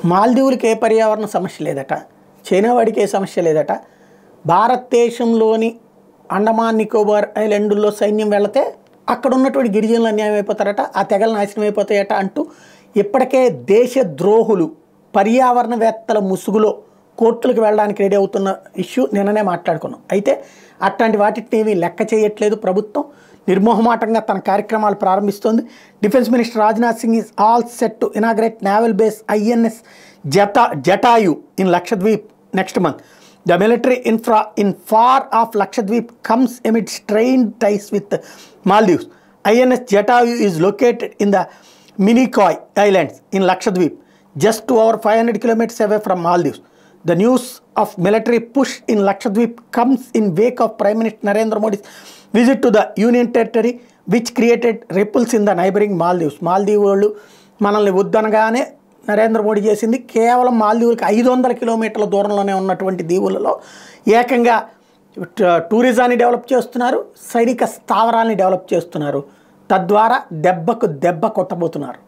మాల్దీవులకి ఏ పర్యావరణ సమస్య లేదట, చైనా వాడికి ఏ సమస్య లేదట, భారతదేశంలోని అండమాన్ నికోబార్ ఐలాండ్లో సైన్యం వెళితే అక్కడ ఉన్నటువంటి గిరిజనులు అన్యాయం అయిపోతారట, ఆ తెగలు నాశనం అయిపోతాయట అంటూ ఇప్పటికే దేశ ద్రోహులు పర్యావరణవేత్తల ముసుగులో కోర్టులకు వెళ్ళడానికి రెడీ అవుతున్న ఇష్యూ నిన్ననే మాట్లాడుకున్నాం. అయితే అట్లాంటి వాటిని ఏమీ లెక్క చేయట్లేదు ప్రభుత్వం, నిర్మోహమాటంగా తన కార్యక్రమాలు ప్రారంభిస్తోంది. Defence minister Rajnath Singh is all set to inaugurate naval base INS Jatayu in Lakshadweep next month. The military infra in far off Lakshadweep comes amid strained ties with Maldives. INS Jatayu is located in the Minicoy Islands in Lakshadweep, just over 500 kilometers away from Maldives. The news of military push in Lakshadweep comes in wake of Prime Minister Narendra Modi's visit to the Union Territory, which created ripples in the neighboring Maldives. మాల్దీవులు మనల్ని వద్దనగానే నరేంద్ర మోడీ చేసింది కేవలం మాల్దీవులకి 500 కిలోమీటర్ల దూరంలోనే ఉన్నటువంటి దీవులలో ఏకంగా టూరిజాన్ని develop చేస్తున్నారు, సైనిక స్థావరాల్ని develop చేస్తున్నారు, తద్వారా దెబ్బకు దెబ్బ కొట్టబోతున్నారు.